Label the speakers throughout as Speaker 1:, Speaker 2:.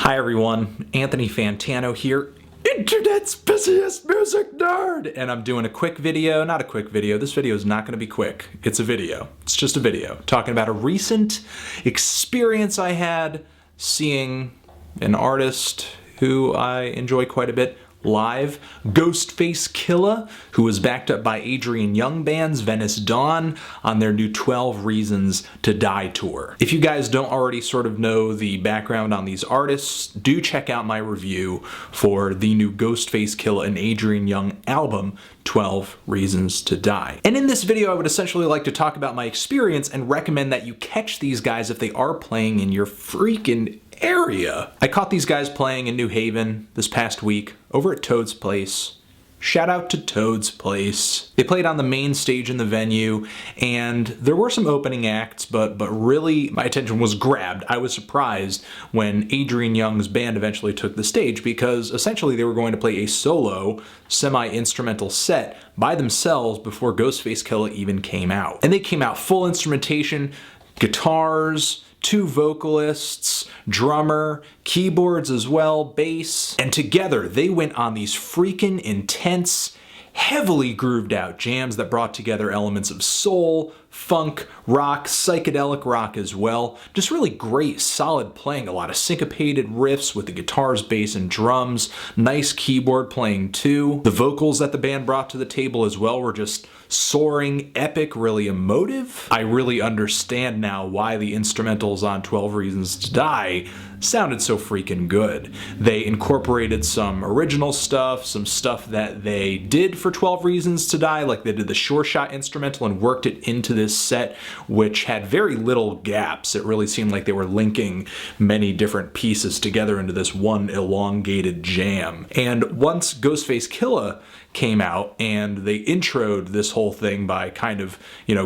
Speaker 1: Hi everyone, Anthony Fantano here, internet's busiest music nerd, and I'm doing a quick video, not a quick video, this video is not going to be quick, it's a video, it's just a video, talking about a recent experience I had seeing an artist who I enjoy quite a bit live, Ghostface Killah, who was backed up by Adrian Younge band's Venice on their new 12 Reasons to Die tour. If you guys don't already sort of know the background on these artists, do check out my review for the new Ghostface Killah and Adrian Younge album, 12 Reasons to Die. And in this video, I would essentially like to talk about my experience and recommend that you catch these guys if they are playing in your freaking area. I caught these guys playing in New Haven this past week over at Toad's Place. Shout out to Toad's Place. They played on the main stage in the venue, and there were some opening acts, but really my attention was grabbed. I was surprised when Adrian Younge's band eventually took the stage because essentially they were going to play a solo, semi-instrumental set by themselves before Ghostface Killah even came out. And they came out full instrumentation, guitars, two vocalists, drummer, keyboards as well, bass, and together they went on these freaking intense, heavily grooved out jams that brought together elements of soul, funk, rock, psychedelic rock as well. Just really great, solid playing, a lot of syncopated riffs with the guitars, bass, and drums, nice keyboard playing too. The vocals that the band brought to the table as well were just soaring, epic, really emotive. I really understand now why the instrumentals on 12 Reasons to Die sounded so freaking good. They incorporated some original stuff, some stuff that they did for 12 Reasons to Die, like they did the Sure Shot instrumental and worked it into this set, which had very little gaps. It really seemed like they were linking many different pieces together into this one elongated jam. And once Ghostface Killah came out and they introed this whole thing by kind of,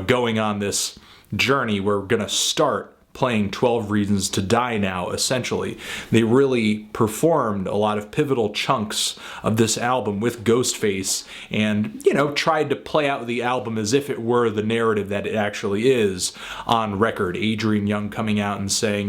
Speaker 1: going on this journey, we're gonna start playing 12 Reasons to Die now, essentially. They really performed a lot of pivotal chunks of this album with Ghostface and, tried to play out the album as if it were the narrative that it actually is on record. Adrian Younge coming out and saying,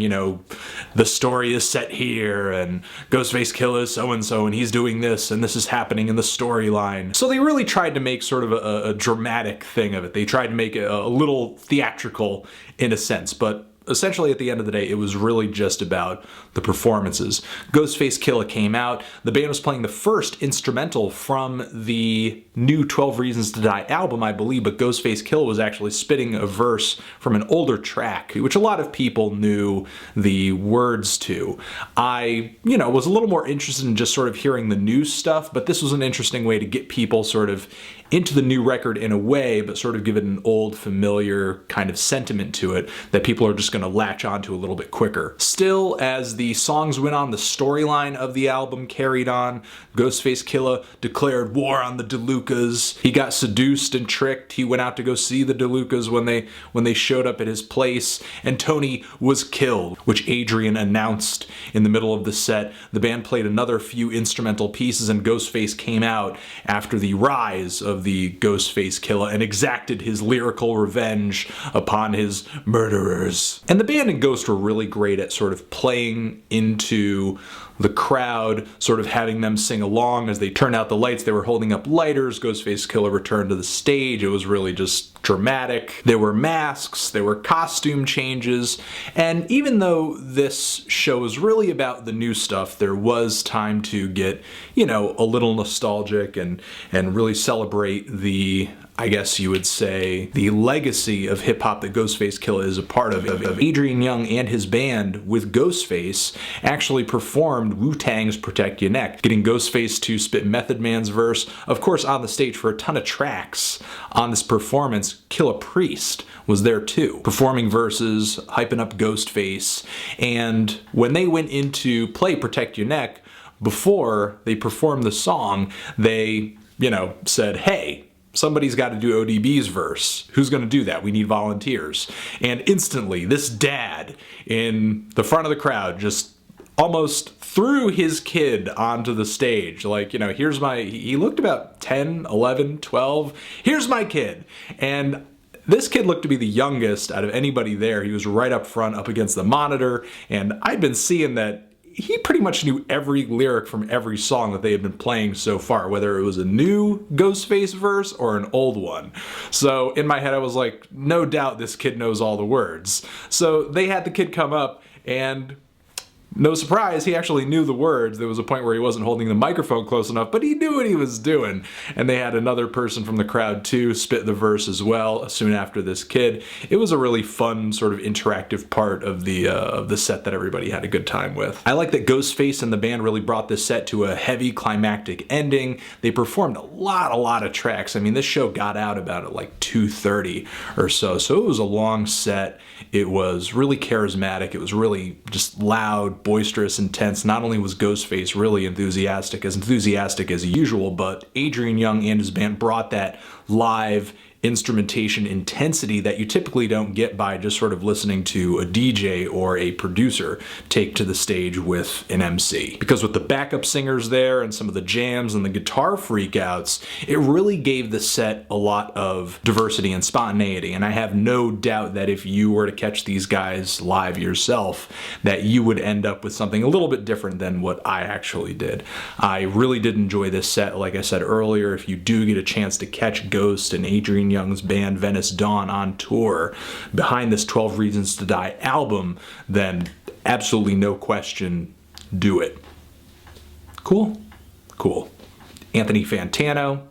Speaker 1: the story is set here and Ghostface Killah is so-and-so and he's doing this and this is happening in the storyline. So they really tried to make sort of a dramatic thing of it. They tried to make it a little theatrical in a sense, but essentially, at the end of the day, it was really just about the performances. Ghostface Killah came out. The band was playing the first instrumental from the new 12 Reasons to Die album, I believe, but Ghostface Killah was actually spitting a verse from an older track, which a lot of people knew the words to. I, was a little more interested in just sort of hearing the new stuff, but this was an interesting way to get people sort of into the new record in a way, but sort of give it an old, familiar kind of sentiment to it that people are just going to latch onto a little bit quicker. Still, as the songs went on, the storyline of the album carried on. Ghostface Killah declared war on the DeLucas. He got seduced and tricked. He went out to go see the DeLucas when they showed up at his place, and Tony was killed, which Adrian announced in the middle of the set. The band played another few instrumental pieces, and Ghostface came out after the rise of the Ghostface Killah and exacted his lyrical revenge upon his murderers. And the band and Ghost were really great at sort of playing into the crowd, sort of having them sing along as they turned out the lights. They were holding up lighters. Ghostface Killah returned to the stage. It was really just dramatic. There were masks, there were costume changes, and even though this show is really about the new stuff, there was time to get, a little nostalgic and really celebrate the, I guess you would say, the legacy of hip-hop that Ghostface Killah is a part of. Adrian Younge and his band with Ghostface actually performed Wu-Tang's Protect Your Neck, getting Ghostface to spit Method Man's verse, of course on the stage for a ton of tracks. On this performance, Killah Priest was there too, performing verses, hyping up Ghostface, and when they went into play Protect Your Neck, before they performed the song, they, said, hey, somebody's got to do ODB's verse. Who's going to do that? We need volunteers. And instantly, this dad in the front of the crowd just almost threw his kid onto the stage. Like, here's he looked about 10, 11, 12. Here's my kid. And this kid looked to be the youngest out of anybody there. He was right up front, up against the monitor. And I'd been seeing that he pretty much knew every lyric from every song that they had been playing so far, whether it was a new Ghostface verse or an old one. So in my head I was like, no doubt this kid knows all the words. So they had the kid come up, and no surprise, he actually knew the words. There was a point where he wasn't holding the microphone close enough, but he knew what he was doing. And they had another person from the crowd too spit the verse as well soon after this kid. It was a really fun sort of interactive part of the set that everybody had a good time with. I like that Ghostface and the band really brought this set to a heavy climactic ending. They performed a lot of tracks. I mean, this show got out about at like 2:30 or so, so it was a long set. It was really charismatic. It was really just loud, boisterous, intense. Not only was Ghostface really enthusiastic as usual, but Adrian Younge and his band brought that live instrumentation intensity that you typically don't get by just sort of listening to a DJ or a producer take to the stage with an MC. Because with the backup singers there and some of the jams and the guitar freakouts, it really gave the set a lot of diversity and spontaneity. And I have no doubt that if you were to catch these guys live yourself, that you would end up with something a little bit different than what I actually did. I really did enjoy this set. Like I said earlier, if you do get a chance to catch Ghost and Adrian Younge's band Venice on tour behind this 12 Reasons to Die album, then absolutely no question, do it. Cool? Cool. Anthony Fantano,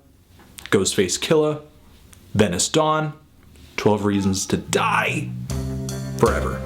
Speaker 1: Ghostface Killah, Venice Dawn, 12 Reasons to Die, forever.